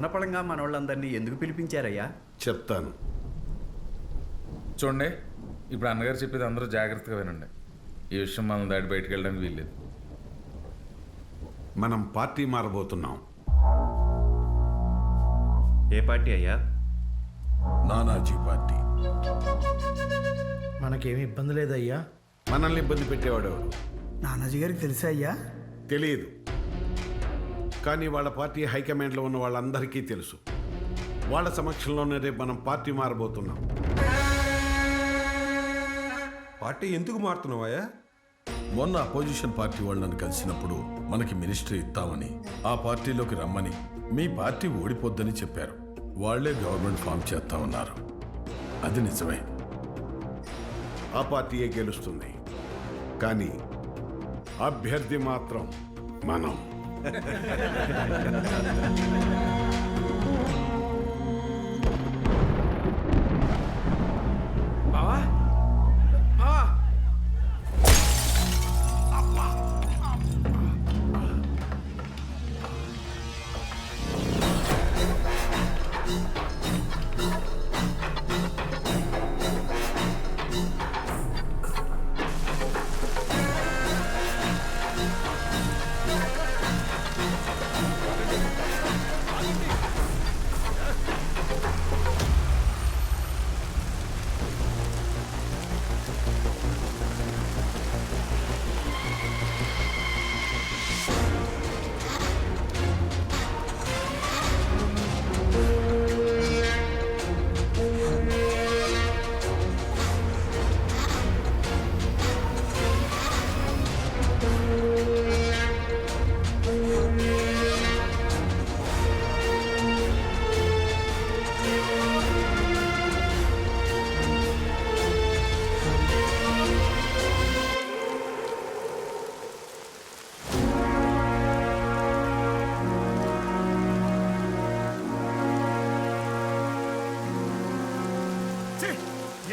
ఉన్నపళంగా మనోళ్ళందరినీ ఎందుకు పిలిపించారయ్యా? చెప్తాను. చూడండి, ఇప్పుడు అన్నగారు చెప్పేది అందరూ జాగ్రత్తగా వినండి. ఈ విషయం మనం దాటి బయటకు వెళ్ళడానికి వీల్లేదు. మనం పార్టీ మారబోతున్నాం. ఏ పార్టీ అయ్యా? నానాజీ పార్టీ. మనకేమి ఇబ్బంది లేదయ్యా. మనల్ని ఇబ్బంది పెట్టేవాడు ఎవరు? నానాజీ గారికి తెలుసా అయ్యా? తెలియదు, కానీ వాళ్ళ పార్టీ హైకమాండ్లో ఉన్న వాళ్ళందరికీ తెలుసు. వాళ్ళ సమక్షంలోనే రేపు మనం పార్టీ మారబోతున్నాం. పార్టీ ఎందుకు మారుతున్నావయ్యా? మొన్న అపోజిషన్ పార్టీ వాళ్ళని కలిసినప్పుడు మనకి మినిస్ట్రీ ఇస్తామని, ఆ పార్టీలోకి రమ్మని, మీ పార్టీ ఓడిపోద్దని చెప్పారు. వాళ్లే గవర్నమెంట్ ఫామ్ చేస్తామన్నారు. అది నిజమే. ఆ పార్టీయే గెలుస్తుంది, కానీ అభ్యర్థి మాత్రం మనం. బావా, బావా,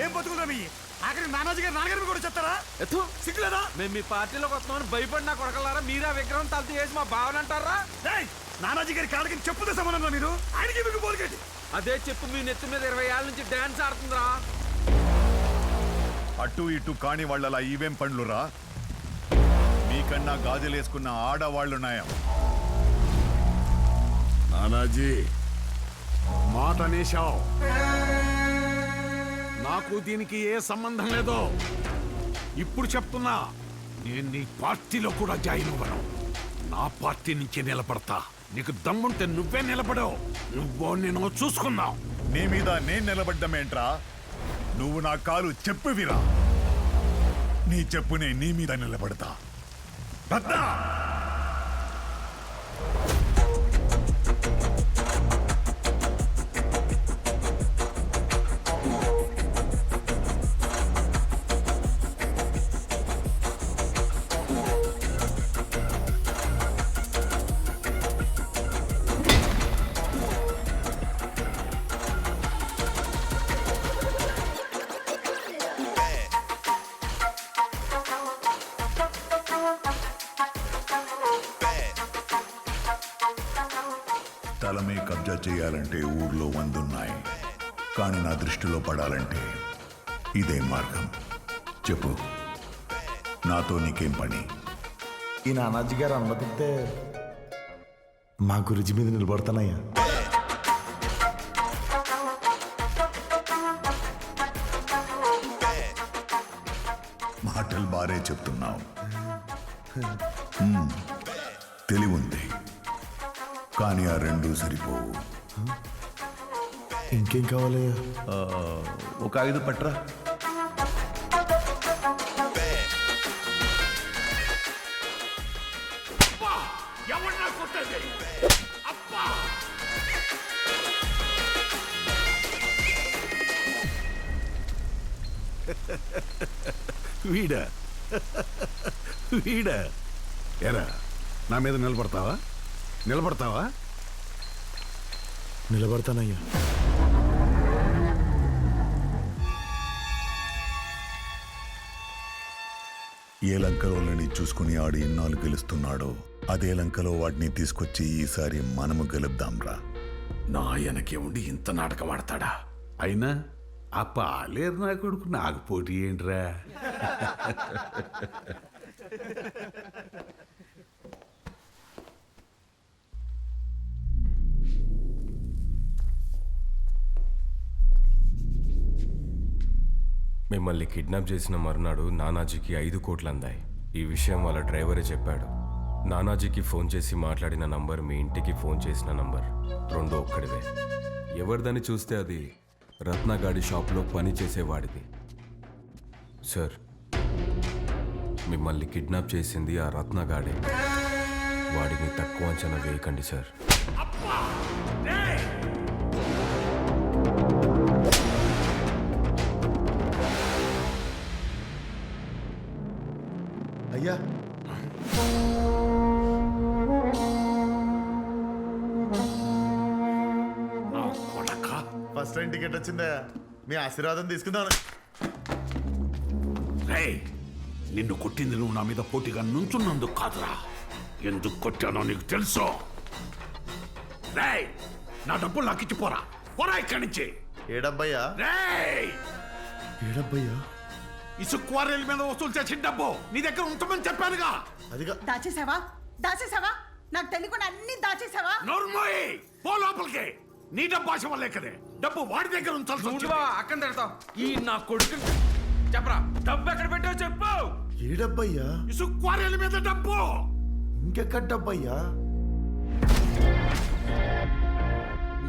ఏం బతుకుదా మీ ఆఖరి నానాజీ గారు నాన్నగారు కూడా చెప్తారా? సిగ్గులేదా? మేము మీ పార్టీలోకి వస్తున్నామని భయపడినా కొడకలారా మీరా విగ్రహం తలతి చేసి మా భావన అంటారా? నానాజీ గారి కాళ్ళకి చెప్పుదే సంబంధం మీరు ఆయనకి మీకు పోలికేంటి? అదే చెప్పు మీ నెత్తి మీద 20 ఏళ్ళ నుంచి డాన్స్ ఆడుతుందిరా. అటు ఇటు కాని వాళ్ళలా ఈవేం పండ్లురా? మీకన్నా గాజులేసుకున్న ఆడవాళ్ళున్నాయా? నానాజీ, మాట అనేశావు. నాకు దీనికి ఏ సంబంధం లేదో ఇప్పుడు చెప్తున్నా. నేను నీ పార్టీలో కూడా జాయిన్ అవ్వను. నా పార్టీ నుంచి నిలబడతా. నీకు దమ్ముంటే నువ్వే నిలబడవు. నువ్వో నేను చూసుకుందాం. నీ మీద నేను నిలబడ్డమేంట్రా? నువ్వు నా కాలు చెప్పువిరా. నీ చెప్పునే నీ మీద నిలబడతా. రత్నా! తలమే కబ్జా చేయాలంటే ఊర్లో 100 ఉన్నాయి, కానీ నా దృష్టిలో పడాలంటే ఇదే మార్గం. చెప్పు, నాతో నీకేం పని? ఈ నానాజీ గారు అనుమతిస్తే మా గురించి మీద నిలబడతానయ్యా. మాటలు బారే చెప్తున్నావు. తెలివి ఉంది, కానీ ఆ రెండూ సరిపోవు. ఇంకేం కావాలయ్యా? ఒక 5 పట్రా. వీడా వీడా ఎరా, నా మీద నిలబడతావా? నిలబడతావా? నిలబడతానయ్యా. ఏ లంకలోని చూసుకుని ఆడు ఎన్నాళ్ళు గెలుస్తున్నాడో అదే లంకలో వాడిని తీసుకొచ్చి ఈసారి మనము గెలుద్దాంరా. నా వెనకే ఉండి ఇంత నాటకం ఆడతాడా? అయినా ఆ పాలేరు నా కొడుకు నాకు పోటీ ఏంట్రా? మిమ్మల్ని కిడ్నాప్ చేసిన మరునాడు నానాజీకి 5 కోట్లు అందాయి. ఈ విషయం వాళ్ళ డ్రైవరే చెప్పాడు. నానాజీకి ఫోన్ చేసి మాట్లాడిన నంబర్ మీ ఇంటికి ఫోన్ చేసిన నంబర్ రెండో ఒక్కడివే. ఎవరిదని చూస్తే అది రత్నగాడి షాప్లో పని చేసేవాడిది. సార్, మిమ్మల్ని కిడ్నాప్ చేసింది ఆ రత్నగాడే. వాడిని తక్కువ అంచనా వేయకండి సార్. అయ్యా నా కొడక ఫస్ట్ టైం టికెట్ వచ్చిందా? మీ ఆశీర్వాదం తీసుకుందాం. రేయ్, నిన్ను కొట్టింది నువ్వు నా మీద పోటీగా నుంచున్నందుకు కాదురా. ఎందుకు కొట్టానో నీకు తెలుసు. రేయ్, నా డబ్బులు నాకు ఇచ్చిపోరా. పోరా ఇక్కడి నుంచి. ఏడబ్బయ్యా? రేయ్, ఏడబ్బయ్యా? ఇసుక క్వారీల మీద వసూలు చేసిన డబ్బు నీ దగ్గర ఉంచమని చెప్పానుగా. అదిగా దాచేసావా? దాచేసావా? నాకు తెలియకుండా అన్ని దాచేసావా? నోర్మోయి, పో లోపలికి. నీ డబ్బు ఆశ వల్లే కదే డబ్బు వాడి దగ్గర ఉంచాల్సి చూడు వచ్చింది. బావా, అక్కన తిడతావు. ఈ నా కొడుకు చెప్పరా, డబ్బు ఎక్కడ పెట్టావు చెప్పు. ఏడబ్బయ్యా? ఇసుక క్వారీల మీద డబ్బు. ఇంకెక్కడ డబ్బయ్యా?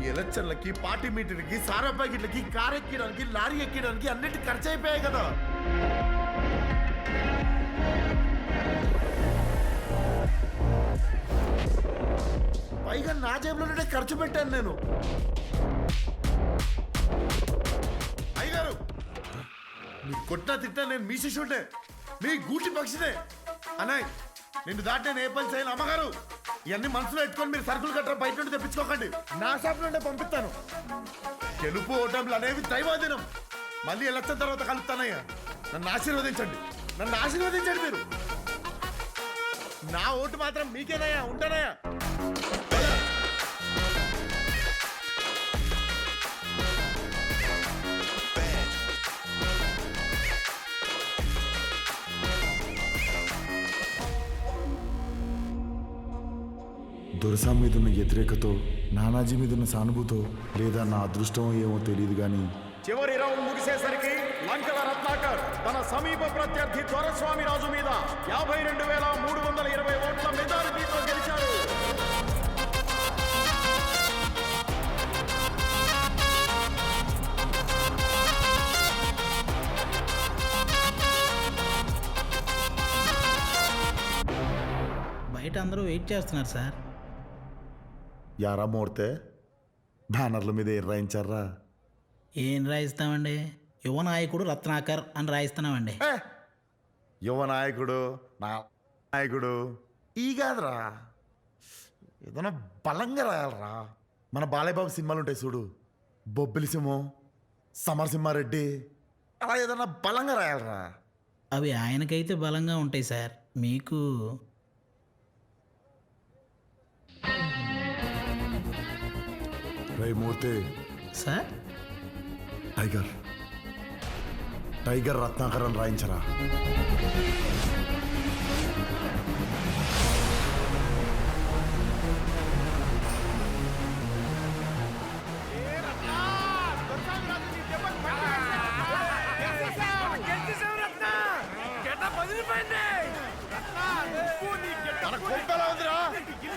ఈ ఎలక్షన్లకి, పార్టీ మీటింగ్కి, సారా ప్యాకెట్లకి, కార్ ఎక్కడానికి, లారీ ఎక్కడానికి అన్నిటి ఖర్చు అయిపోయాయి కదా. పైగా నా జేబులోనే ఖర్చు పెట్టాను నేను. అయ్యగారు, మీ కొట్టినా తిట్టినా నేను మీ శిష్యుడే, మీ గూటి పక్షినే. అన్నయ్య, నిన్ను దాటి నేను ఏ పని చేయను. అమ్మగారు, ఇవన్నీ మనసులో పెట్టుకొని మీరు సరుకులు గట్రా బయట నుండి తెప్పించుకోకండి. నా షాప్ నుండే పంపిస్తాను. గెలుపు ఓటములు అనేవి దైవాధీనం. మళ్ళీ ఎలక్షన్ తర్వాత కలుస్తానయ్యా. నన్ను ఆశీర్వదించండి, నన్ను ఆశీర్వదించండి మీరు. నా ఓటు మాత్రం మీకేనయ్యా. ఉంటానయ్యా. దొరసాం మీద ఉన్న వ్యతిరేకతో, నానాజీ మీద ఉన్న సానుభూతో, లేదా నా అదృష్టం ఏమో తెలియదు కానీ చివరి రౌండ్ ముగిసేసరికి లంకల రత్నాకర్ తన సమీప ప్రత్యర్థి దొరస్వామి రాజు మీద 52,320 ఓట్ల మెజారిటీతో గెలిచారు. బయట అందరూ వెయిట్ చేస్తున్నారు సార్. యారా మోడితే బ్యానర్ల మీద ఏం రాయించారా? ఏం రాయిస్తామండి? యువ నాయకుడు రత్నాకర్ అని రాయిస్తున్నామండి. యువ నాయకుడు, నా నాయకుడు ఈ కాదురా, ఏదైనా బలంగా రాయాలరా. మన బాలయ్యబాబు సినిమాలు ఉంటాయి చూడు, బొబ్బిలి సింహం, సమరసింహారెడ్డి, అలా ఏదైనా బలంగా రాయాలరా. అవి ఆయనకైతే బలంగా ఉంటాయి సార్, మీకు రే మూర్తి, సార్ టైగర్ టైగర్ రత్నాకర్ అని రాయించరా.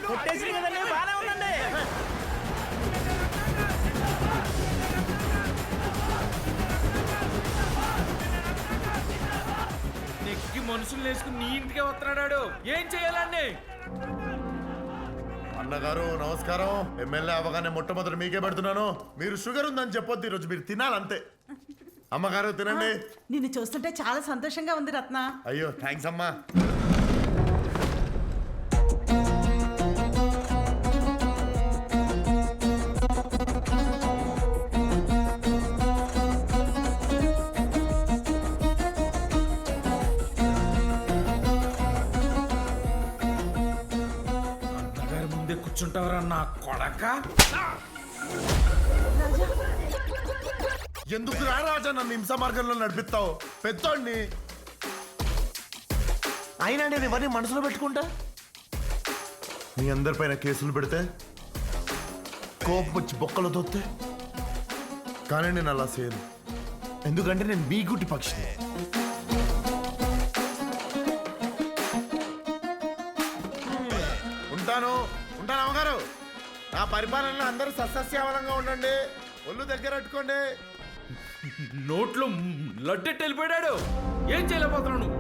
కొట్టేసి కదండి, బాగానే ఉందండి. నెక్కి మనుషులు వేసుకుని నీ ఇంటికే వస్తున్నాడు. ఏం చేయాలండి? అన్నగారు నమస్కారం. ఎమ్మెల్యే అవగానే మొట్టమొదటి మీకే పెడుతున్నాను. మీరు షుగర్ ఉందని చెప్పొద్దు, ఈరోజు మీరు తినాలంతే. అమ్మగారు తినండి. నిన్ను చూస్తుంటే చాలా సంతోషంగా ఉంది రత్న. అయ్యో థ్యాంక్స్ అమ్మా. కూర్చుంటావరా నా కొడక. ఎందుకు రా రాజా నన్ను హింస మార్గంలో నడిపిస్తావు? పెద్దోడిని అయినా నేను ఇవన్నీ మనసులో పెట్టుకుంటా. మీ అందరిపైన కేసులు పెడితే కోపం వచ్చి బొక్కలు తొత్తే, కానీ నేను అలా చేయను. ఎందుకంటే నేను మీ గుట్టి పక్షిని. ఉంటాను అమ్మగారు. నా పరిపాలనలో అందరూ సస్యశ్యామలంగా ఉండండి. ఒళ్ళు దగ్గర పెట్టుకోండి. నోట్లో లడ్డెట్టి వెళ్ళిపోయాడు. ఏం చేయలేకపోతున్నావు నువ్వు?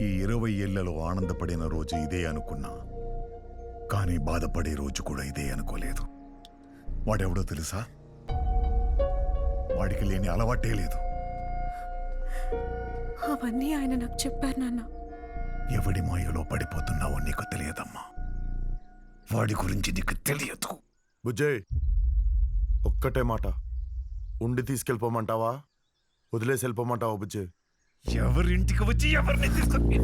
ఈ 20 ఏళ్లలో ఆనందపడిన రోజు ఇదే అనుకున్నా, కానీ బాధపడే రోజు కూడా ఇదే అనుకోలేదు. వాడెవడో తెలుసా? వాడికి లేని అలవాటే లేదు. అవన్నీ ఆయన నాకు చెప్పారు నాన్న. ఎవడి మాయలో పడిపోతున్నావో నీకు తెలియదమ్మా. వాడి గురించి నీకు తెలియదు. బుజ్జయ్, ఒక్కటే మాట. ఉండి తీసుకెళ్ళిపోమంటావా, వదిలేసి వెళ్ళిపోమంటావా బుజ్జయ్? ఎవరింటికి వచ్చి ఎవరిని తీసుకొని